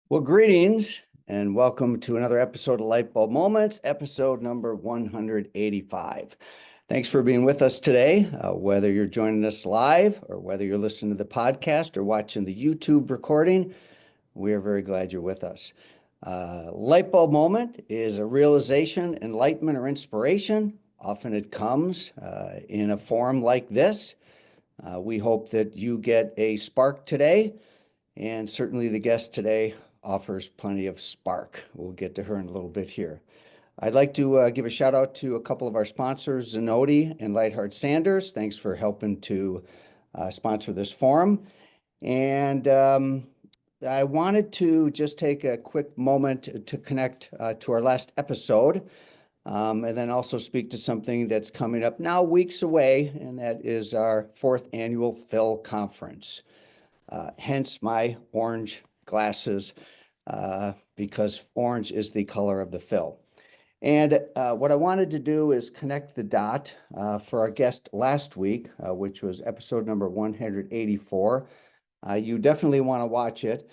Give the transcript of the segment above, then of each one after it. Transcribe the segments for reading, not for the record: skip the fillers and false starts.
Well, greetings and welcome to another episode of Lightbulb Moments, episode number 185. Thanks for being with us today, whether you're joining us live or whether you're listening to the podcast or watching the YouTube recording. We are very glad you're with us. Lightbulb moment is a realization, enlightenment, or inspiration. Often it comes in a form like this. We hope that you get a spark today, and certainly the guest today offers plenty of spark. We'll get to her in a little bit here. I'd like to give a shout out to a couple of our sponsors, Qnity and Lightheart Sanders. Thanks for helping to sponsor this forum. And I wanted to just take a quick moment to connect to our last episode, and then also speak to something that's coming up now weeks away, and that is our 4th annual Phil Conference. Hence my orange glasses, because orange is the color of the Phil. And what I wanted to do is connect the dot for our guest last week, which was episode number 184. You definitely want to watch it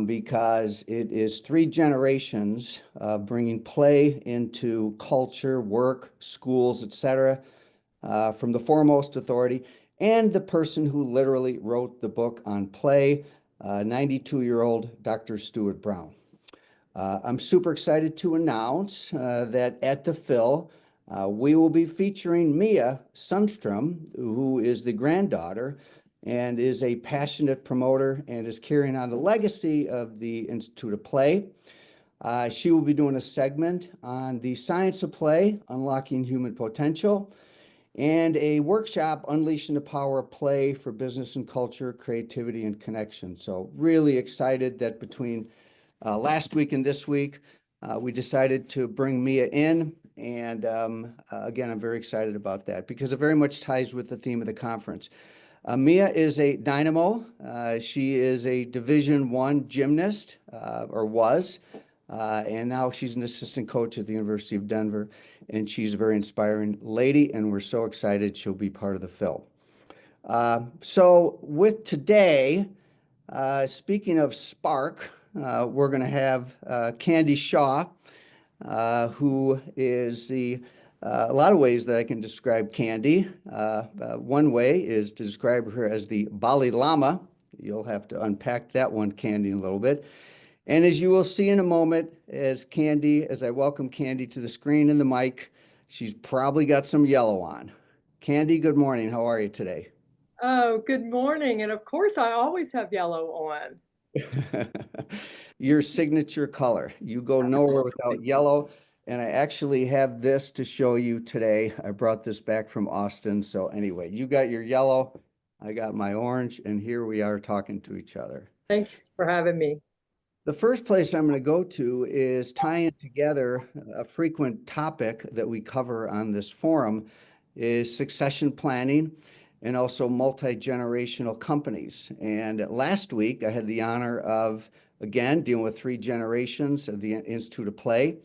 because it is 3 generations bringing play into culture, work, schools, etc., from the foremost authority and the person who literally wrote the book on play, 92-year-old Dr. Stuart Brown. I'm super excited to announce that at the Phil, we will be featuring Mia Sundstrom, who is the granddaughter and is a passionate promoter and is carrying on the legacy of the Institute of Play. She will be doing a segment on the science of play, unlocking human potential, and a workshop unleashing the power of play for business and culture, creativity, and connection. So really excited that between last week and this week, we decided to bring Mia in. And again, I'm very excited about that because it very much ties with the theme of the conference. Mia is a dynamo. She is a Division I gymnast, or was, and now she's an assistant coach at the University of Denver. And she's a very inspiring lady, and we're so excited she'll be part of the Phil. So with today, speaking of spark, we're going to have Qnity Shaw, who is a lot of ways that I can describe Qnity. One way is to describe her as the Bali Lama. You'll have to unpack that one, Qnity, a little bit. And as you will see in a moment, as I welcome Qnity to the screen and the mic, she's probably got some yellow on. Qnity, good morning. How are you today? Oh, good morning. And of course, I always have yellow on. Your signature color. You go nowhere without yellow. And I actually have this to show you today. I brought this back from Austin. So anyway, you got your yellow, I got my orange, and here we are talking to each other. Thanks for having me. The first place I'm going to go to is tying together a frequent topic that we cover on this forum is succession planning and also multi-generational companies. And last week I had the honor of, again, dealing with 3 generations of the Institute of Play.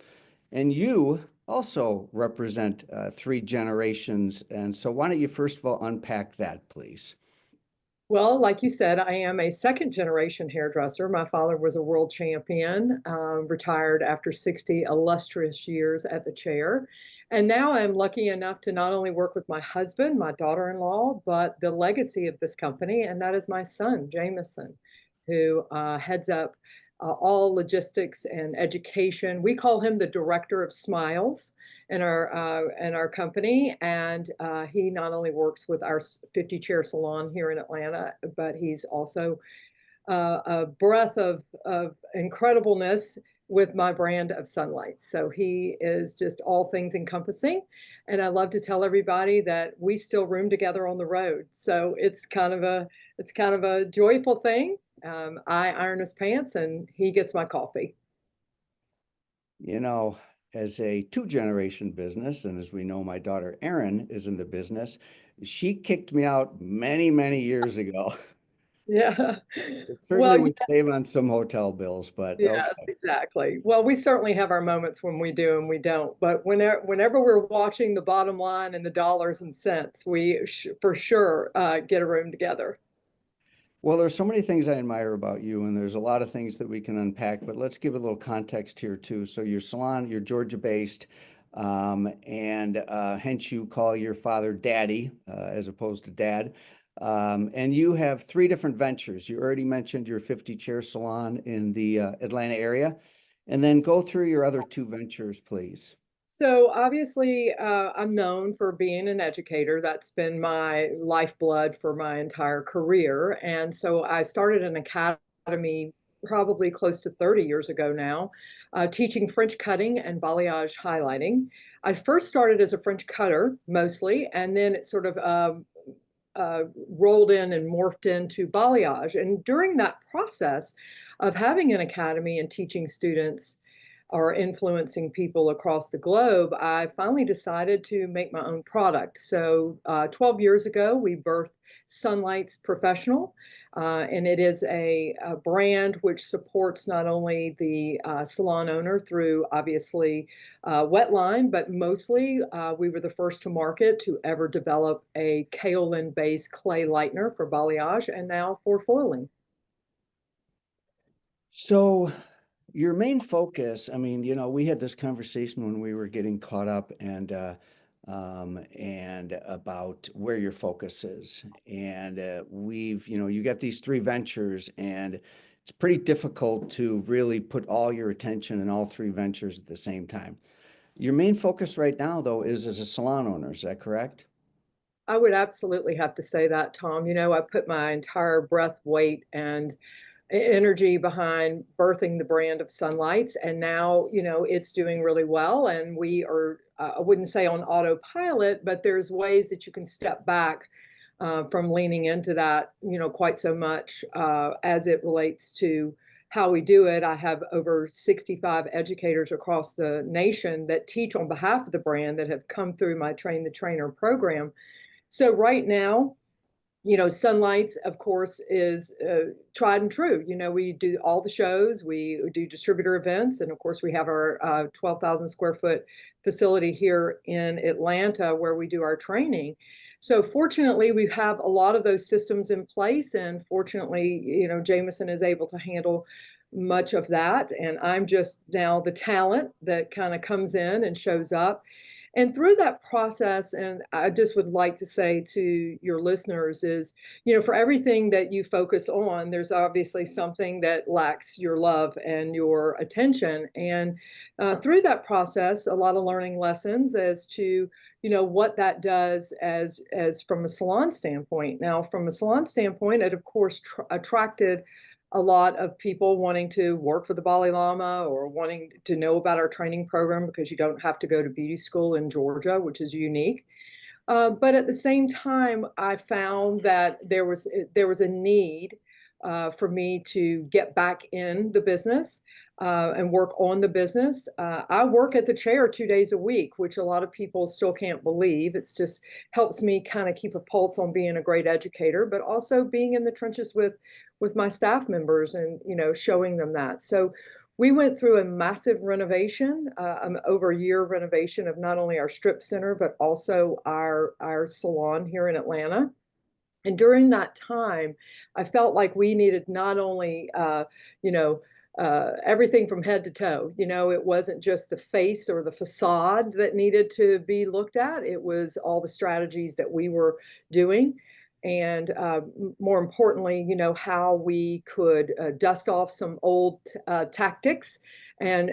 And you also represent 3 generations. And so why don't you first of all unpack that, please? Well, like you said, I am a second generation hairdresser. My father was a world champion, retired after 60 illustrious years at the chair. And now I'm lucky enough to not only work with my husband, my daughter-in-law, but the legacy of this company, and that is my son, Jameson, who heads up all logistics and education. We call him the director of smiles in our company, and he not only works with our 50 chair salon here in Atlanta, but he's also a breath of incredibleness with my brand of Sunlight. So he is just all things encompassing. And I love to tell everybody that we still room together on the road. So it's kind of a joyful thing. I iron his pants and he gets my coffee. You know, as a 2-generation business, and as we know, my daughter Erin is in the business, she kicked me out many, many years ago. Yeah. It certainly Well, would save on some hotel bills, but yes, okay. exactly. Well, we certainly have our moments when we do and we don't. But whenever we're watching the bottom line and the dollars and cents, we sh for sure get a room together. Well, there's so many things I admire about you, and there's a lot of things that we can unpack, but let's give a little context here too. So your salon, you're Georgia-based, and hence you call your father Daddy, as opposed to Dad. And you have three different ventures. You already mentioned your 50 chair salon in the Atlanta area, and then go through your other two ventures, please. So obviously, I'm known for being an educator. That's been my lifeblood for my entire career. And so I started an academy probably close to 30 years ago now, teaching French cutting and balayage highlighting. I first started as a French cutter mostly, and then it sort of rolled in and morphed into balayage. And during that process of having an academy and teaching students or influencing people across the globe, I finally decided to make my own product. So 12 years ago, we birthed Sunlight's Professional, and it is a brand which supports not only the salon owner through obviously wetline, but mostly we were the first to market to ever develop a kaolin-based clay lightener for balayage and now for foiling. So your main focus, I mean, we had this conversation when we were getting caught up and about where your focus is. And you got these three ventures, and it's pretty difficult to really put all your attention in all three ventures at the same time. Your main focus right now, though, is as a salon owner. Is that correct? I would absolutely have to say that, Tom. I put my entire breath, weight, and energy behind birthing the brand of Sunlights, and now it's doing really well. And we are, I wouldn't say on autopilot, but there's ways that you can step back from leaning into that, quite so much as it relates to how we do it. I have over 65 educators across the nation that teach on behalf of the brand that have come through my Train the Trainer program. So right now, Sunlights, of course, is tried and true. We do all the shows, we do distributor events, and of course, we have our 12,000 square foot facility here in Atlanta where we do our training. So fortunately, we have a lot of those systems in place, and fortunately, Jameson is able to handle much of that, and I'm just now the talent that kind of comes in and shows up. And through that process, and I just would like to say to your listeners is, for everything that you focus on, there's obviously something that lacks your love and your attention. And through that process, a lot of learning lessons as to, what that does as from a salon standpoint. Now, from a salon standpoint, it of course attracted a lot of people wanting to work for the Dalai Lama or wanting to know about our training program because you don't have to go to beauty school in Georgia, which is unique. But at the same time, I found that there was a need for me to get back in the business and work on the business. I work at the chair 2 days a week, which a lot of people still can't believe. It's just helps me kind of keep a pulse on being a great educator, but also being in the trenches with my staff members and showing them that. So we went through a massive renovation, over a year renovation of not only our strip center, but also our salon here in Atlanta. And during that time, I felt like we needed not only, everything from head to toe. It wasn't just the face or the facade that needed to be looked at. It was all the strategies that we were doing. And more importantly, how we could dust off some old tactics and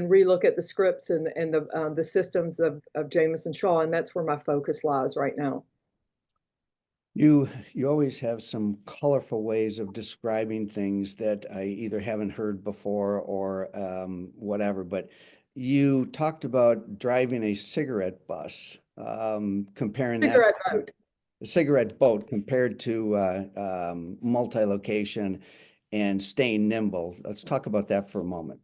relook at the scripts and the systems of Jameson Shaw. And that's where my focus lies right now. You always have some colorful ways of describing things that I either haven't heard before or whatever. But you talked about driving a cigarette bus, comparing that Cigarette boat. a cigarette boat compared to multi-location and staying nimble. Let's talk about that for a moment.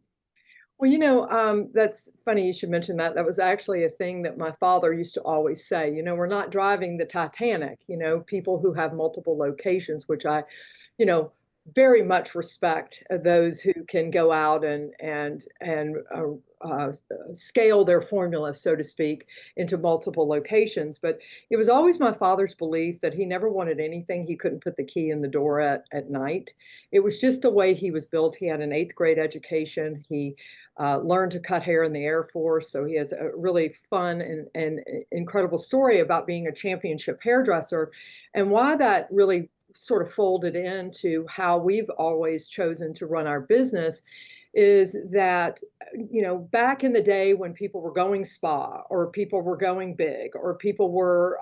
Well, that's funny you should mention that. That was actually a thing that my father used to always say. We're not driving the Titanic, people who have multiple locations, which I, you know, very much respect those who can go out and scale their formula, so to speak, into multiple locations. But it was always my father's belief that he never wanted anything he couldn't put the key in the door at night. It was just the way he was built. He had an eighth grade education. He learned to cut hair in the Air Force. So he has a really fun and incredible story about being a championship hairdresser, and why that really sort of folded into how we've always chosen to run our business is that, back in the day when people were going spa or people were going big or people were,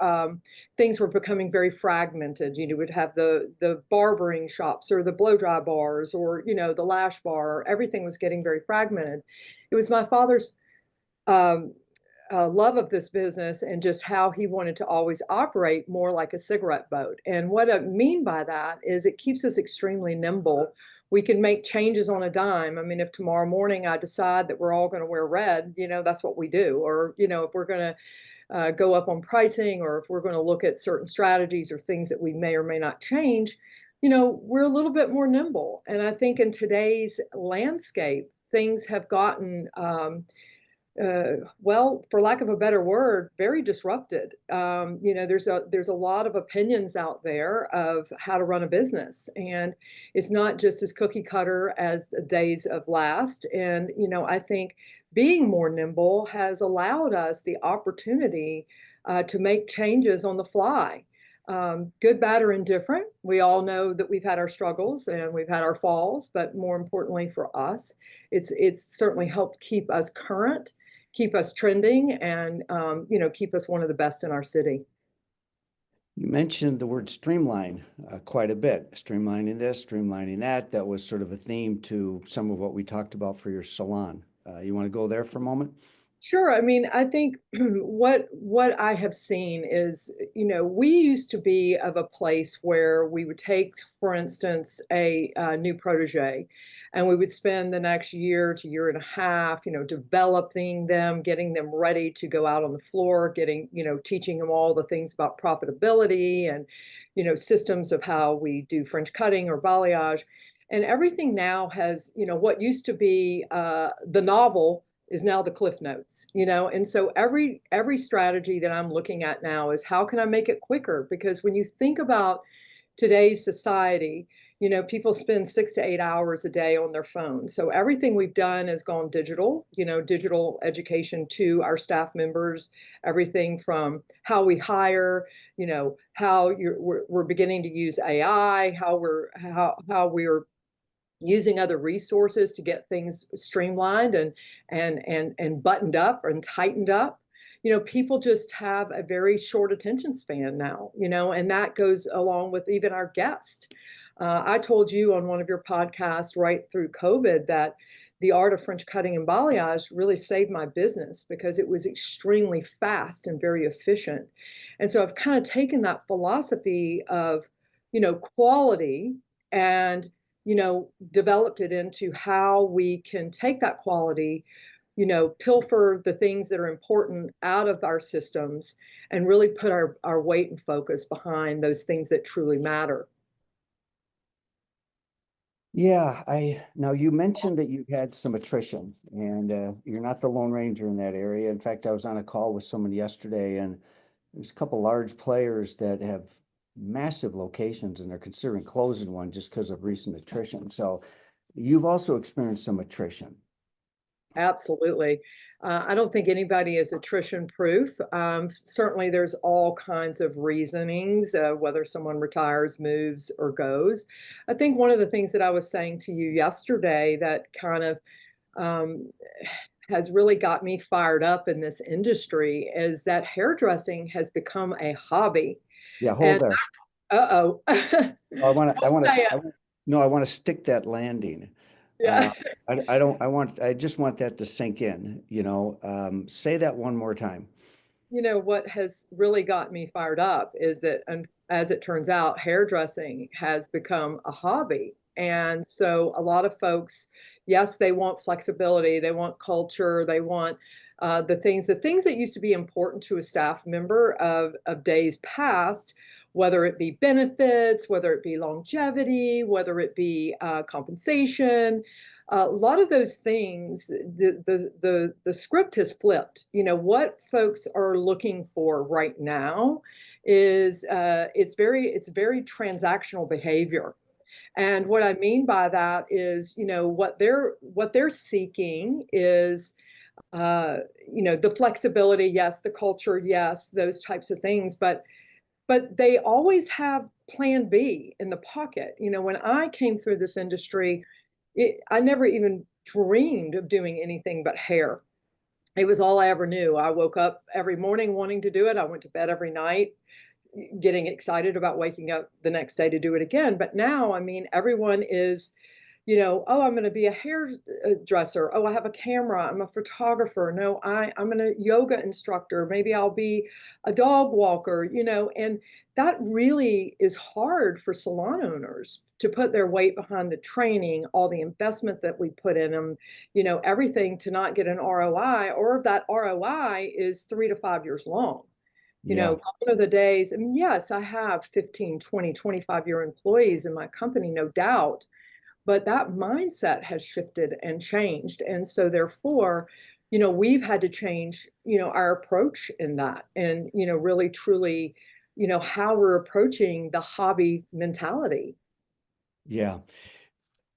things were becoming very fragmented. You would have the barbering shops or the blow dry bars or, the lash bar. Everything was getting very fragmented. It was my father's um, love of this business and just how he wanted to always operate more like a cigarette boat. And what I mean by that is it keeps us extremely nimble. We can make changes on a dime. I mean, if tomorrow morning I decide that we're all going to wear red, that's what we do. Or, if we're going to go up on pricing, or if we're going to look at certain strategies or things that we may or may not change, we're a little bit more nimble. And I think in today's landscape, things have gotten well, for lack of a better word, very disrupted. There's a lot of opinions out there of how to run a business, and it's not just as cookie cutter as the days of last. And I think being more nimble has allowed us the opportunity to make changes on the fly. Good, bad, or indifferent. We all know that we've had our struggles and we've had our falls, but more importantly for us, it's certainly helped keep us current, keep us trending, and keep us one of the best in our city. You mentioned the word streamline quite a bit. Streamlining this, streamlining that. That was sort of a theme to some of what we talked about for your salon. You want to go there for a moment? Sure. I mean, I think what I have seen is, we used to be of a place where we would take, for instance, a new protege, and we would spend the next year to year and a half, developing them, getting them ready to go out on the floor, teaching them all the things about profitability and, systems of how we do French cutting or balayage. And everything now has, what used to be the novel is now the cliff notes, and so every strategy that I'm looking at now is how can I make it quicker? Because when you think about today's society, people spend 6 to 8 hours a day on their phone. So everything we've done has gone digital, digital education to our staff members, everything from how we hire, how we're beginning to use AI, how we're using other resources to get things streamlined and buttoned up and tightened up. People just have a very short attention span now, and that goes along with even our guests. I told you on one of your podcasts right through COVID that the art of French cutting and balayage really saved my business because it was extremely fast and very efficient. And so I've kind of taken that philosophy of, quality and developed it into how we can take that quality, pilfer the things that are important out of our systems and really put our weight and focus behind those things that truly matter. Yeah, now you mentioned that you had some attrition, and you're not the Lone Ranger in that area. In fact, I was on a call with someone yesterday, and there's a couple large players that have massive locations, and they're considering closing one just because of recent attrition. So you've also experienced some attrition. Absolutely. I don't think anybody is attrition proof. Certainly, there's all kinds of reasonings, whether someone retires, moves, or goes. I think one of the things that I was saying to you yesterday that kind of um, has really got me fired up in this industry is that hairdressing has become a hobby. Yeah, hold And there. uh-oh. No, I want to stick that landing. Yeah. I just want that to sink in, say that one more time. What has really got me fired up is that, as it turns out, hairdressing has become a hobby. And so a lot of folks, yes, they want flexibility, they want culture, they want The things that used to be important to a staff member of days past, whether it be benefits, whether it be longevity, whether it be compensation. A lot of those things, the script has flipped. What folks are looking for right now is it's very transactional behavior. And what I mean by that is, what they're seeking is, uh, the flexibility, yes, the culture, yes, those types of things, but they always have plan B in the pocket. When I came through this industry, I never even dreamed of doing anything but hair. It was all I ever knew. I woke up every morning wanting to do it. I went to bed every night getting excited about waking up the next day to do it again. But now, I mean, everyone is, oh, I'm going to be a hairdresser. Oh, I have a camera. I'm a photographer. No, I'm a yoga instructor. Maybe I'll be a dog walker, and that really is hard for salon owners to put their weight behind the training, all the investment that we put in them, everything to not get an ROI, or that ROI is 3 to 5 years long. Yeah. Gone are the days, I mean, yes, I have 15, 20, 25-year employees in my company, no doubt, but that mindset has shifted and changed. And so therefore, we've had to change, our approach in that, and, really truly, how we're approaching the hobby mentality. Yeah.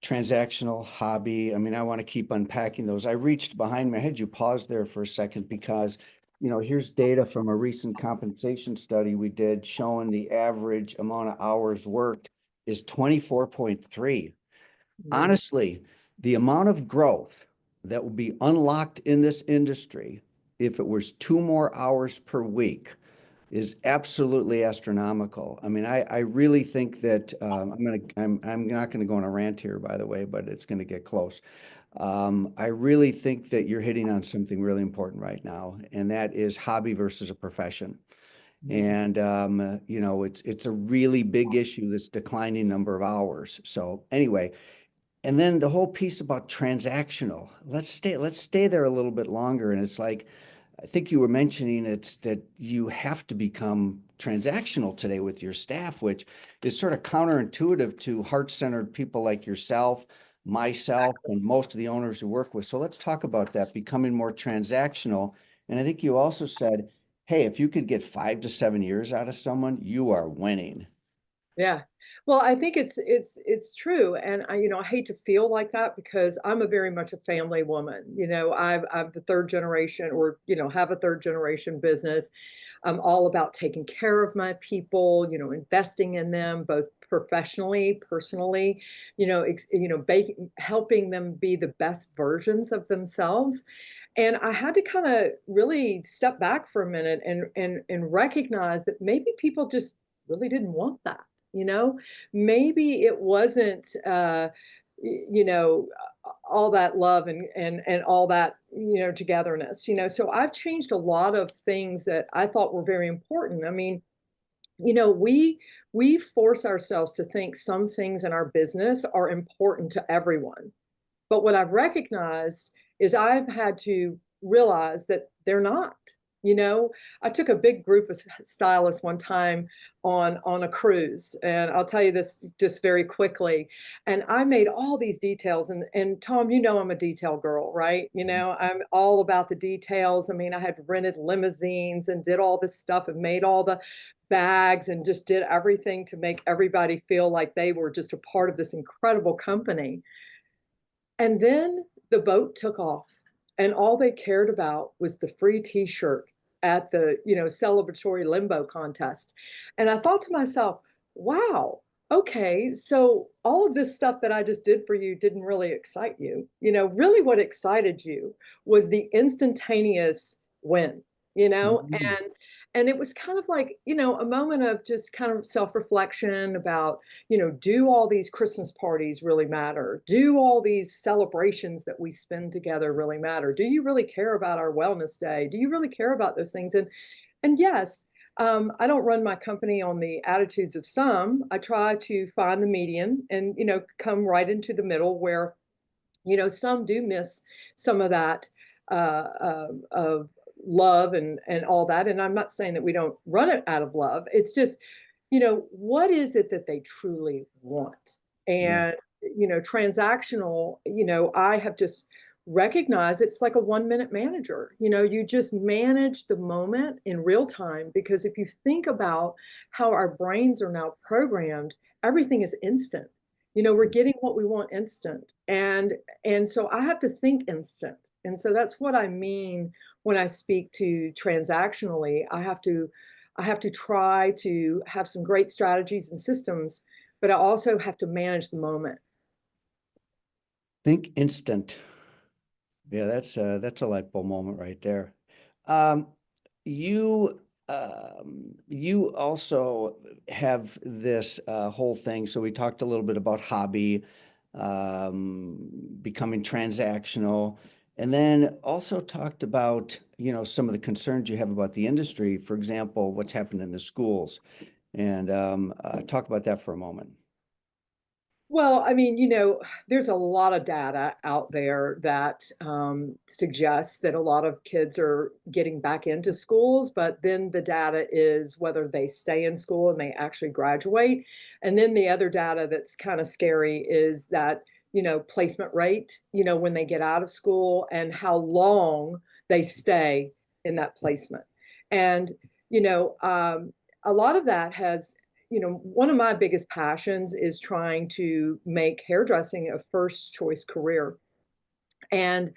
Transactional, hobby. I mean, I want to keep unpacking those. I reached behind my head. You paused there for a second because, here's data from a recent compensation study we did showing the average amount of hours worked is 24.3. Mhm. Honestly, the amount of growth that will be unlocked in this industry if it was 2 more hours per week is absolutely astronomical. I mean, I really think that I'm not gonna go on a rant here, by the way, but it's gonna get close. I really think that you're hitting on something really important right now, and that is hobby versus a profession. And it's a really big issue, this declining number of hours. So anyway, and then the whole piece about transactional. Let's stay there a little bit longer. And it's like, I think you were mentioning it's that you have to become transactional today with your staff, which is sort of counterintuitive to heart-centered people like yourself, myself, and most of the owners who work with. So let's talk about that, becoming more transactional. And I think you also said, hey, if you could get 5 to 7 years out of someone, you are winning. Yeah. Well, I think it's true. And I hate to feel like that because I'm a very much a family woman. I've the third generation, or, have a third generation business. I'm all about taking care of my people, investing in them both professionally, personally, helping them be the best versions of themselves. And I had to kind of really step back for a minute and recognize that maybe people just really didn't want that. You know, maybe it wasn't, you know, all that love and all that, togetherness. So I've changed a lot of things that I thought were very important. I mean, we force ourselves to think some things in our business are important to everyone. But what I've recognized is I've had to realize that they're not. I took a big group of stylists one time on a cruise, and I'll tell you this just very quickly. And I made all these details, and Tom, I'm a detail girl, right? I'm all about the details. I mean, I had rented limousines and did all this stuff and made all the bags and just did everything to make everybody feel like they were just a part of this incredible company. And then the boat took off, and all they cared about was the free t-shirt at the, celebratory limbo contest. And I thought to myself, wow, okay, so all of this stuff that I just did for you didn't really excite you. Really what excited you was the instantaneous win, Mhm. and it was kind of like, a moment of just kind of self-reflection about, do all these Christmas parties really matter? Do all these celebrations that we spend together really matter? Do you really care about our wellness day? Do you really care about those things? And yes, I don't run my company on the attitudes of some. I try to find the median and, come right into the middle where, some do miss some of that, of love and all that. And I'm not saying that we don't run it out of love. It's just, what is it that they truly want? Yeah. And, transactional, I have just recognized it's like a 1 minute manager. You just manage the moment in real time, because if you think about how our brains are now programmed, everything is instant. We're getting what we want instant. And so I have to think instant. And so that's what I mean when I speak to transactionally. I have to try to have some great strategies and systems, but I also have to manage the moment. Think instant. Yeah, that's a light bulb moment right there. Um, you you also have this whole thing. So we talked a little bit about hobby, becoming transactional, and then also talked about, some of the concerns you have about the industry. For example, what's happened in the schools, and talk about that for a moment. Well, I mean, there's a lot of data out there that suggests that a lot of kids are getting back into schools, but then the data is whether they stay in school and they actually graduate. And then the other data that's kind of scary is that, placement rate, when they get out of school and how long they stay in that placement. And, you know, um, a lot of that has one of my biggest passions is trying to make hairdressing a first choice career. And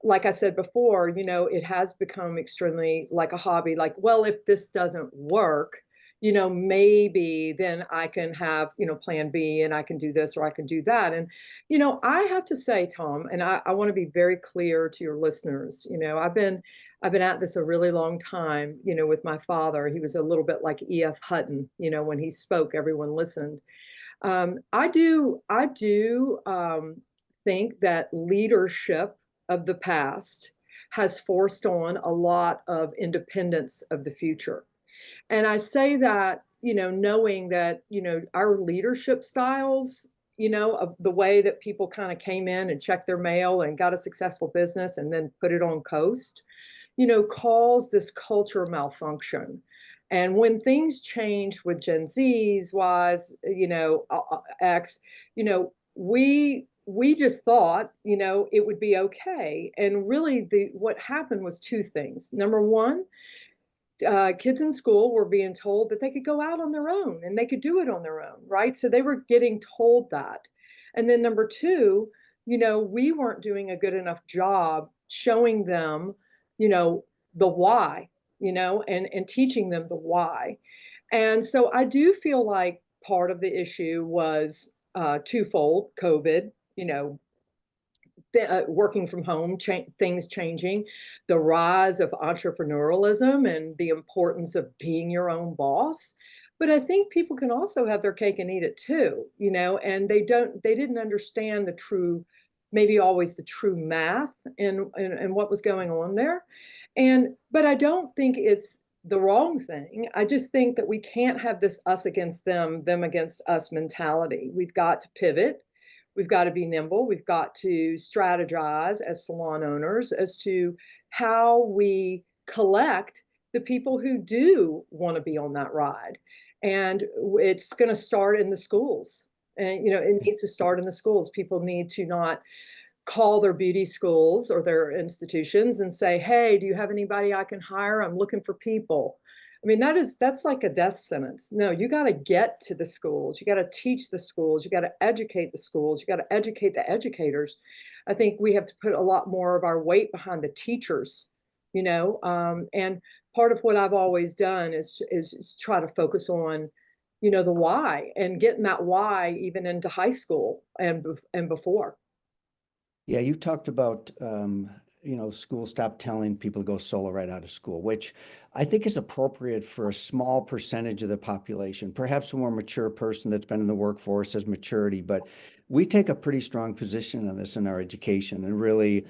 like I said before, it has become extremely like a hobby. Like, well, if this doesn't work, maybe then I can have, plan B and I can do this or I can do that. And, I have to say, Tom, and I want to be very clear to your listeners, I've been at this a really long time, with my father. He was a little bit like E.F. Hutton, when he spoke, everyone listened. I do think that leadership of the past has forced on a lot of independence of the future. And I say that, knowing that, our leadership styles, of the way that people kind of came in and checked their mail and got a successful business and then put it on coast, calls this culture malfunction. And when things changed with Gen Zs, Ys, X, we just thought, it would be okay. And really, what happened was two things. Number one, kids in school were being told that they could go out on their own and they could do it on their own, right? So they were getting told that. And then number two, we weren't doing a good enough job showing them, you know, the why, and teaching them the why. And so I do feel like part of the issue was twofold: COVID, working from home, things changing, the rise of entrepreneurialism and the importance of being your own boss. But I think people can also have their cake and eat it too, and they didn't understand the true, maybe always the true math and what was going on there. But I don't think it's the wrong thing. I just think that we can't have this us against them against us mentality. We've got to pivot. We've got to be nimble. We've got to strategize as salon owners as to how we collect the people who do want to be on that ride. And it's going to start in the schools. And, it needs to start in the schools. People need to not call their beauty schools or their institutions and say, hey, do you have anybody I can hire? I'm looking for people. I mean, that's like a death sentence. No, you got to get to the schools. You got to teach the schools. You got to educate the schools. You got to educate the educators. I think we have to put a lot more of our weight behind the teachers, and part of what I've always done is try to focus on, the why and getting that why even into high school and before. Yeah, you talked about, schools stop telling people to go solo right out of school, which I think is appropriate for a small percentage of the population. Perhaps a more mature person that's been in the workforce has maturity, but we take a pretty strong position on this in our education and really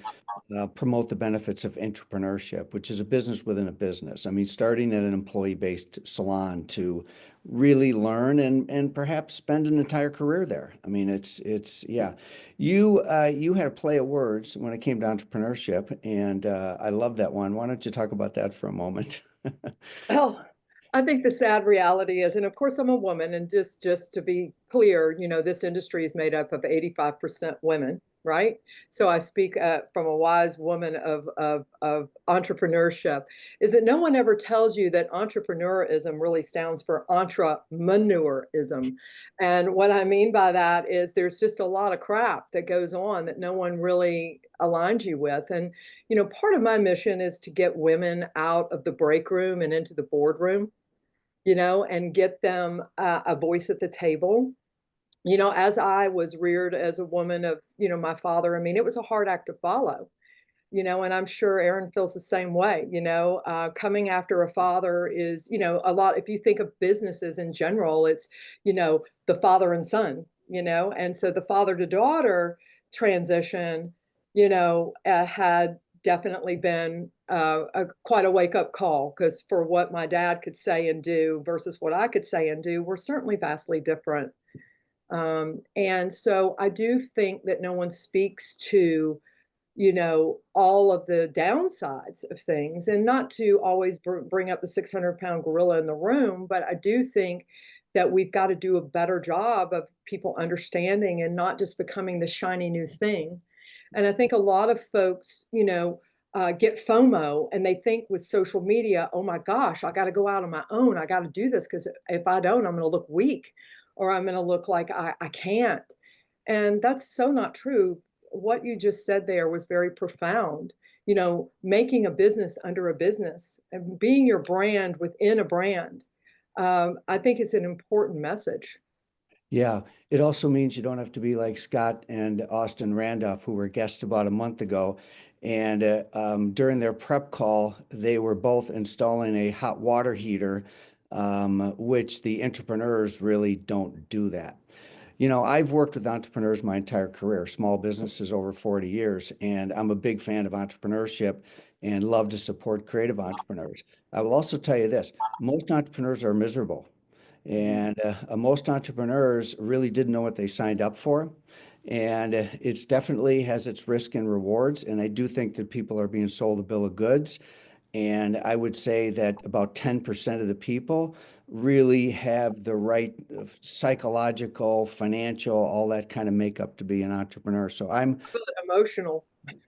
promote the benefits of entrepreneurship, which is a business within a business. I mean, starting at an employee-based salon to really learn and perhaps spend an entire career there. I mean, it's yeah. You had a play of words when it came to entrepreneurship, and I love that one. Why don't you talk about that for a moment? Well, I think the sad reality is, and of course I'm a woman, and just to be clear, this industry is made up of 85% women, right? So I speak from a wise woman of entrepreneurship, is that no one ever tells you that entrepreneurism really stands for intrapreneurism. And what I mean by that is there's just a lot of crap that goes on that no one really aligns you with. And part of my mission is to get women out of the break room and into the boardroom, and get them a voice at the table. As I was reared as a woman of, my father, I mean, it was a hard act to follow, and I'm sure Aaron feels the same way. Coming after a father is, a lot, if you think of businesses in general, it's, the father and son, and so the father to daughter transition, had definitely been quite a wake up call, because for what my dad could say and do versus what I could say and do were certainly vastly different. And so I do think that no one speaks to, all of the downsides of things, and not to always bring up the 600-pound gorilla in the room, but I do think that we've got to do a better job of people understanding and not just becoming the shiny new thing. And I think a lot of folks, get FOMO, and they think with social media, oh my gosh, I got to go out on my own. I got to do this, because if I don't, I'm going to look weak, or I'm going to look like I can't. And that's so not true. What you just said there was very profound. Making a business under a business and being your brand within a brand. I think it's an important message. Yeah, it also means you don't have to be like Scott and Austin Randolph, who were guests about a month ago. And during their prep call, they were both installing a hot water heater, which the entrepreneurs really don't do that. I've worked with entrepreneurs my entire career, small businesses over 40 years, and I'm a big fan of entrepreneurship and love to support creative entrepreneurs. I will also tell you this, most entrepreneurs are miserable. And most entrepreneurs really didn't know what they signed up for. And it's definitely has its risk and rewards. And I do think that people are being sold a bill of goods. And I would say that about 10% of the people really have the right psychological, financial, all that kind of makeup to be an entrepreneur. So I'm, Emotional,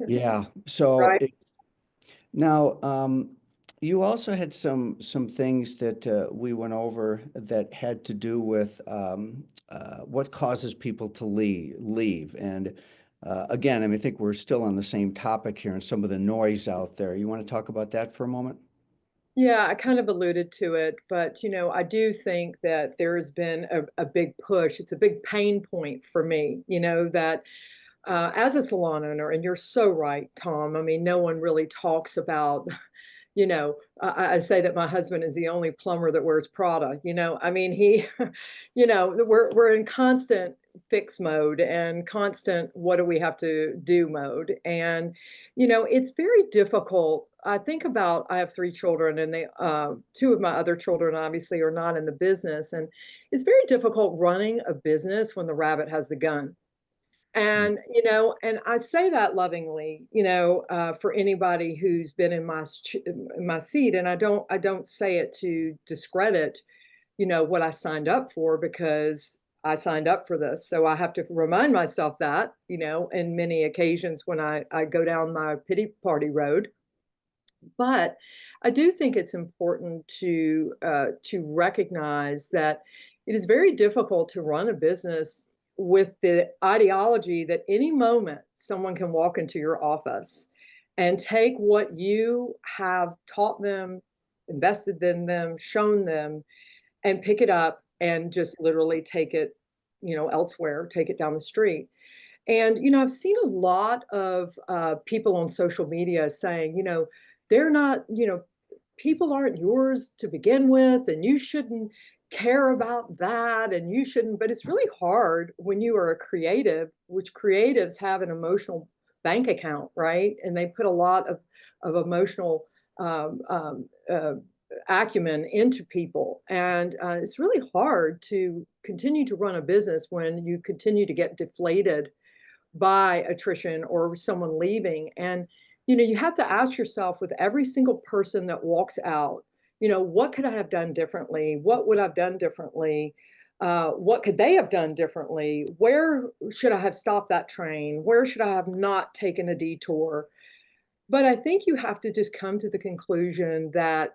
yeah. So right? now, you also had some things that we went over that had to do with what causes people to leave. And again, I mean, I think we're still on the same topic here and some of the noise out there. You want to talk about that for a moment? Yeah, I kind of alluded to it, but I do think that there has been a big push. It's a big pain point for me, that as a salon owner, and you're so right, Tom. I mean, no one really talks about, I say that my husband is the only plumber that wears Prada. I mean, he, we're in constant fix mode and constant what do we have to do mode. And, it's very difficult. I think about, I have three children, and two of my other children obviously are not in the business. And it's very difficult running a business when the rabbit has the gun. Mm. And, and I say that lovingly, for anybody who's been in my seat. And I don't say it to discredit, what I signed up for, because I signed up for this. So I have to remind myself that, in many occasions when I go down my pity party road. But I do think it's important to recognize that it is very difficult to run a business with the ideology that any moment someone can walk into your office and take what you have taught them, invested in them, shown them, and pick it up and just literally take it, elsewhere, take it down the street. And, I've seen a lot of people on social media saying, they're not, people aren't yours to begin with, and you shouldn't. care about that and you shouldn't. But it's really hard when you are a creative, which creatives have an emotional bank account, right? And they put a lot of emotional um, um, uh, acumen into people. And it's really hard to continue to run a business when you continue to get deflated by attrition or someone leaving. And, you have to ask yourself with every single person that walks out, what could I have done differently? What would I have done differently? What could they have done differently? Where should I have stopped that train? Where should I have not taken a detour? But I think you have to just come to the conclusion that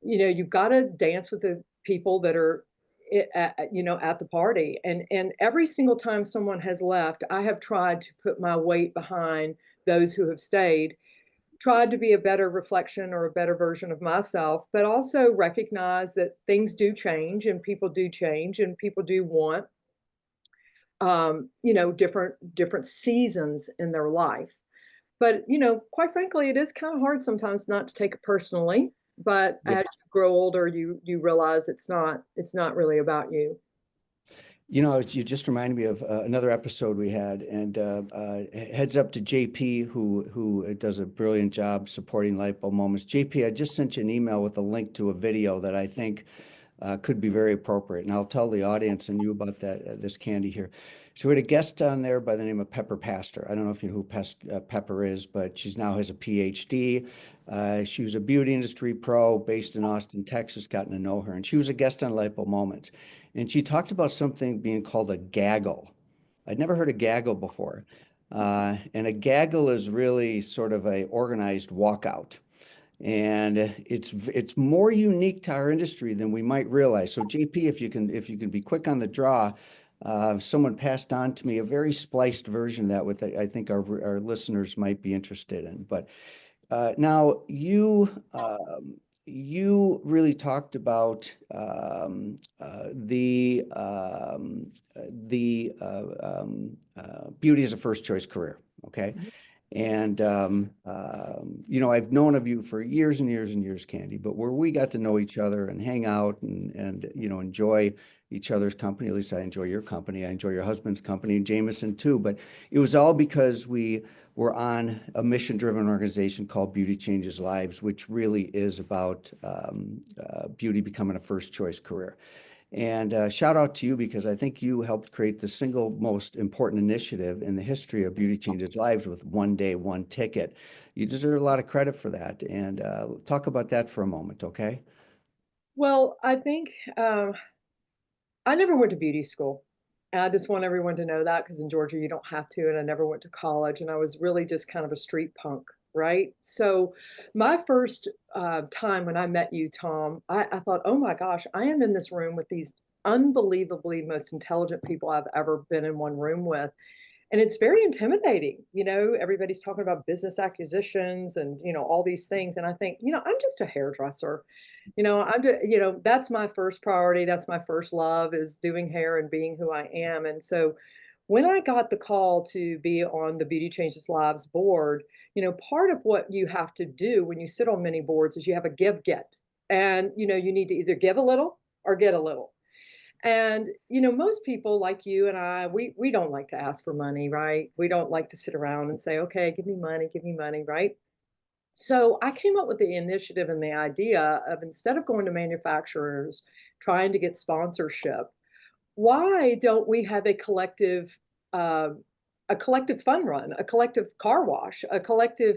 you've got to dance with the people that are at the party. And every single time someone has left, I have tried to put my weight behind those who have stayed, tried to be a better reflection or a better version of myself, but also recognize that things do change and people do want different seasons in their life. But, quite frankly, it is kind of hard sometimes not to take it personally. But Yeah. as you grow older, you realize it's not really about you. You just reminded me of another episode we had, and heads up to JP, who does a brilliant job supporting Lightbulb Moments. JP, I just sent you an email with a link to a video that I think could be very appropriate, and I'll tell the audience and you about that this candy here. So we had a guest on there by the name of Pepper Pastor. I don't know if you know who Pepper is, but she's now has a PhD. She was a beauty industry pro based in Austin, Texas, gotten to know her, and she was a guest on Lightbulb Moments. And she talked about something being called a gaggle. I'd never heard of gaggle before. And a gaggle is really sort of a organized walkout. And it's more unique to our industry than we might realize. So JP, if you can be quick on the draw, someone passed on to me a very spliced version of that with I think our listeners might be interested in. But now you really talked about beauty as a first choice career. Okay. And I've known of you for years and years and years, Candy, but where we got to know each other and hang out and enjoy each other's company, at least I enjoy your company, I enjoy your husband's company, and Jameson too, but it was all because we were on a mission-driven organization called Beauty Changes Lives, which really is about beauty becoming a first choice career. And shout out to you because I think you helped create the single most important initiative in the history of Beauty Changes Lives with One Day, One Ticket. You deserve a lot of credit for that. And talk about that for a moment, okay? Well, I think I never went to beauty school. And I just want everyone to know that because in Georgia you don't have to. And I never went to college. And I was really just kind of a street punk, right? So my first time when I met you, Tom, I thought, oh my gosh, I am in this room with these unbelievably most intelligent people I've ever been in one room with. And it's very intimidating. Everybody's talking about business acquisitions and, all these things. And I think, I'm just a hairdresser. That's my first priority. That's my first love is doing hair and being who I am. And so when I got the call to be on the Beauty Changes Lives board, part of what you have to do when you sit on many boards is you have a give get. And, you need to either give a little or get a little. And, most people like you and I, we don't like to ask for money, right? We don't like to sit around and say, okay, give me money, right? So I came up with the initiative and the idea of instead of going to manufacturers trying to get sponsorship, why don't we have uh, a collective fun run, a collective car wash, a collective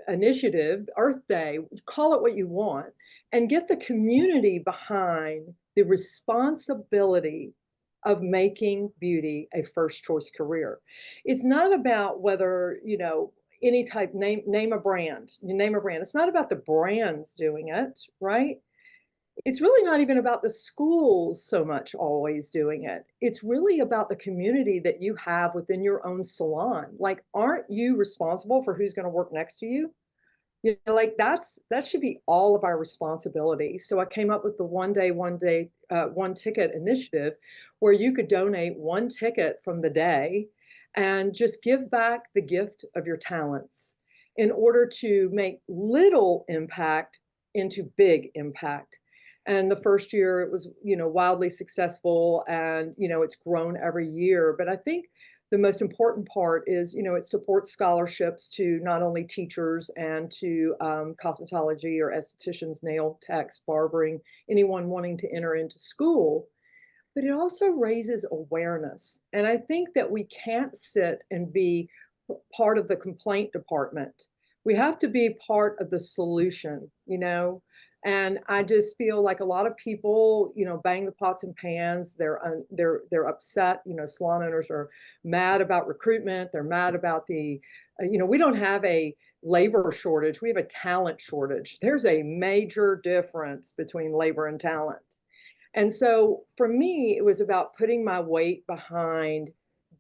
initiative, Earth Day, call it what you want, and get the community behind the responsibility of making beauty a first choice career. It's not about whether, any type name a brand, you name a brand. It's not about the brands doing it, right? It's really not even about the schools so much always doing it. It's really about the community that you have within your own salon. Like, aren't you responsible for who's going to work next to you? Like that should be all of our responsibility. So I came up with the one ticket initiative where you could donate one ticket from the day and just give back the gift of your talents in order to make little impact into big impact. And the first year it was, wildly successful, and, it's grown every year. But I think the most important part is, it supports scholarships to not only teachers and to cosmetology or estheticians, nail techs, barbering, anyone wanting to enter into school, but it also raises awareness. And I think that we can't sit and be part of the complaint department. We have to be part of the solution. And I just feel like a lot of people, bang the pots and pans. They're upset. Salon owners are mad about recruitment. They're mad about we don't have a labor shortage. We have a talent shortage. There's a major difference between labor and talent. And so for me, it was about putting my weight behind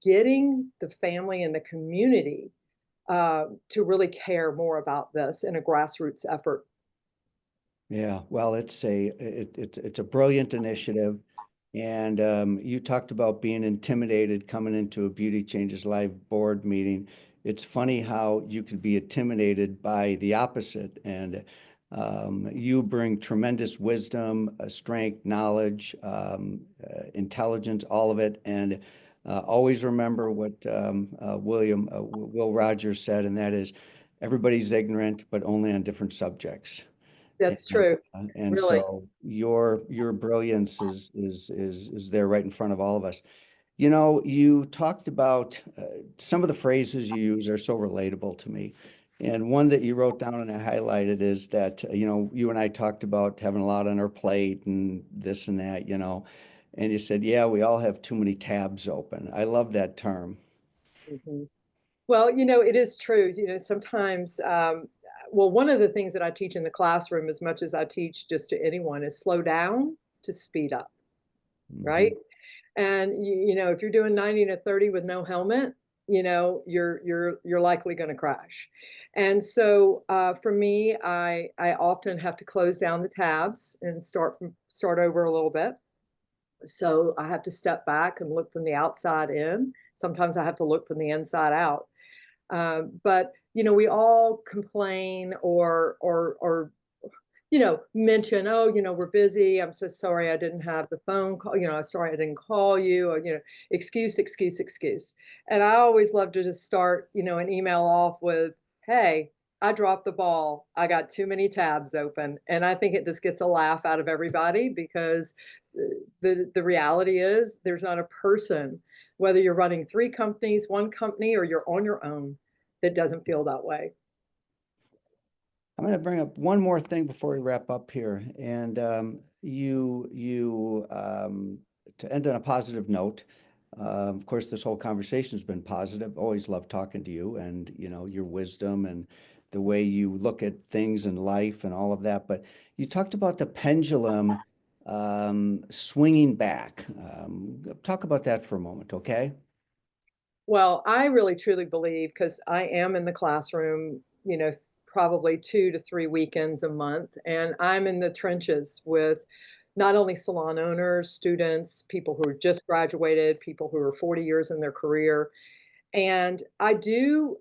getting the family and the community to really care more about this in a grassroots effort. Yeah, well, it's a brilliant initiative. And you talked about being intimidated coming into a Beauty Changes Live board meeting. It's funny how you could be intimidated by the opposite. And you bring tremendous wisdom, strength, knowledge, intelligence, all of it. And always remember what Will Rogers said, and that is, everybody's ignorant, but only on different subjects. That's And, true, and really. so your brilliance is there right in front of all of us. You talked about some of the phrases you use are so relatable to me. And one that you wrote down and I highlighted is that, you and I talked about having a lot on our plate and this and that, and you said, yeah, we all have too many tabs open. I love that term. Mhm. Well, it is true. Sometimes, well, one of the things that I teach in the classroom, as much as I teach just to anyone, is slow down to speed up, Hmm. right? And if you're doing 90 to 30 with no helmet, you're likely going to crash. And so for me, I often have to close down the tabs and start over a little bit. So I have to step back and look from the outside in. Sometimes I have to look from the inside out. But we all complain or mention, oh, we're busy. I'm so sorry I didn't have the phone call. Sorry I didn't call you. Or, excuse, excuse, excuse. And I always love to just start, an email off with, hey, I dropped the ball. I got too many tabs open. And I think it just gets a laugh out of everybody, because the reality is there's not a person, whether you're running 3 companies, 1 company, or you're on your own, that doesn't feel that way. I'm going to bring up one more thing before we wrap up here. And to end on a positive note, of course, this whole conversation has been positive. Always love talking to you and, your wisdom and the way you look at things in life and all of that. But you talked about the pendulum swinging back. Talk about that for a moment, okay? Well, I really truly believe, because I am in the classroom, probably 2 to 3 weekends a month, and I'm in the trenches with not only salon owners, students, people who are just graduated, people who are 40 years in their career. And I do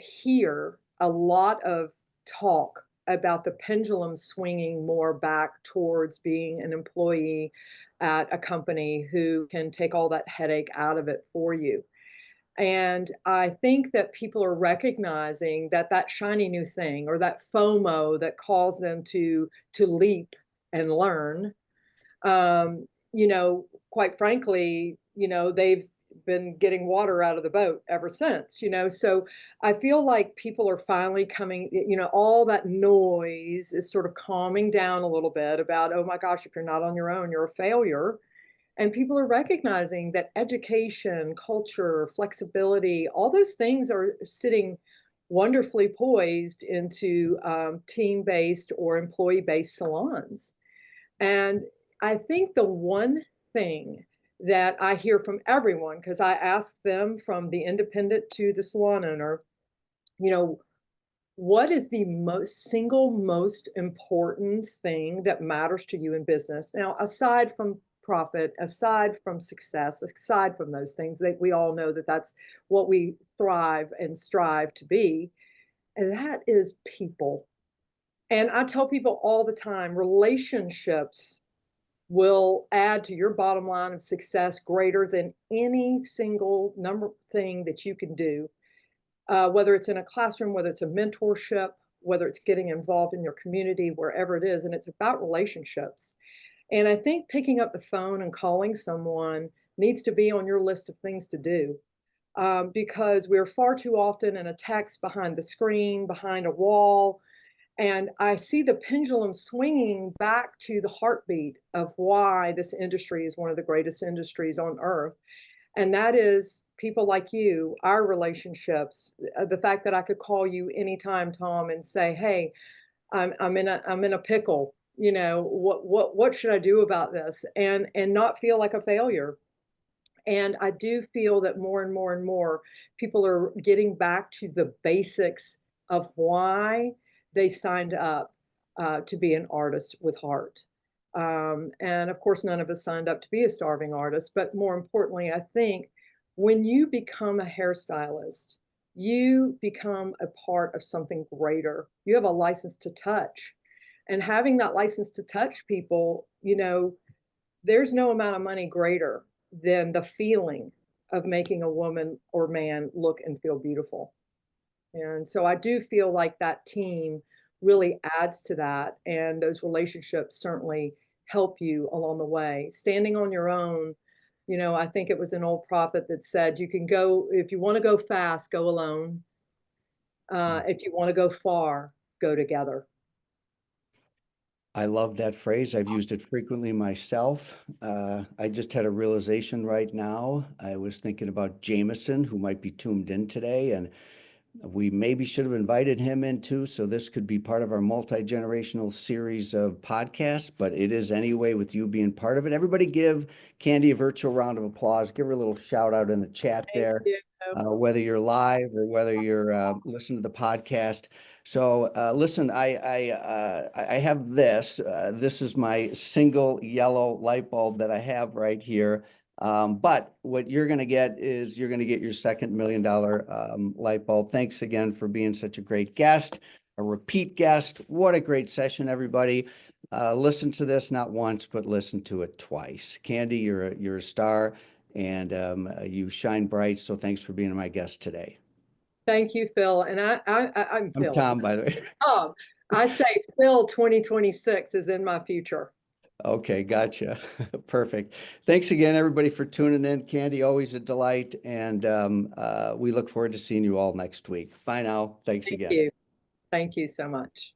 hear a lot of talk about the pendulum swinging more back towards being an employee at a company who can take all that headache out of it for you. And I think that people are recognizing that that shiny new thing, or that FOMO that calls them to leap and learn, quite frankly, they've been getting water out of the boat ever since. So I feel like people are finally coming, all that noise is sort of calming down a little bit about, oh my gosh, if you're not on your own, you're a failure. And people are recognizing that education, culture, flexibility, all those things are sitting wonderfully poised into team-based or employee-based salons. And I think the one thing that I hear from everyone, because I ask them from the independent to the salon owner, you know, what is the most important thing that matters to you in business? Now, aside from profit, aside from success, aside from those things that we all know that that's what we thrive and strive to be, and that is people. And I tell people all the time, relationships will add to your bottom line of success greater than any single number thing that you can do, whether it's in a classroom, whether it's a mentorship, whether it's getting involved in your community, wherever it is. And it's about relationships. And I think picking up the phone and calling someone needs to be on your list of things to do, because we're far too often in a text behind the screen, behind a wall. And I see the pendulum swinging back to the heartbeat of why this industry is one of the greatest industries on earth. And that is people like you, our relationships, the fact that I could call you anytime, Tom, and say, hey, I'm in a pickle. What should I do about this? And not feel like a failure. And I do feel that more and more and more people are getting back to the basics of why they signed up to be an artist with heart. And of course, none of us signed up to be a starving artist. But more importantly, I think when you become a hairstylist, you become a part of something greater. You have a license to touch. And having that license to touch people, there's no amount of money greater than the feeling of making a woman or man look and feel beautiful. And so I do feel like that team really adds to that. And those relationships certainly help you along the way. Standing on your own, I think it was an old prophet that said, you can go, if you want to go fast, go alone. If you want to go far, go together. I love that phrase. I've used it frequently myself. I just had a realization right now. I was thinking about Jameson, who might be tuned in today, and we maybe should have invited him in too. So this could be part of our multi-generational series of podcasts, but it is anyway with you being part of it. Everybody give Candy a virtual round of applause. Give her a little shout out in the chat Thank there, you. whether you're live or whether you're listening to the podcast. So listen, I have this. This is my single yellow light bulb that I have right here. But what you're going to get is you're going to get your second $1 million light bulb. Thanks again for being such a great guest, a repeat guest. What a great session, everybody. Listen to this not once, but listen to it twice. Candy, you're a star, and you shine bright. So thanks for being my guest today. Thank you, Phil. And I'm I'm Phil. Tom, by the way. I say Phil 2026 is in my future. Okay, gotcha. Perfect. Thanks again, everybody, for tuning in. Candy, always a delight. And we look forward to seeing you all next week. Bye now. Thanks Thank again. you. Thank you so much.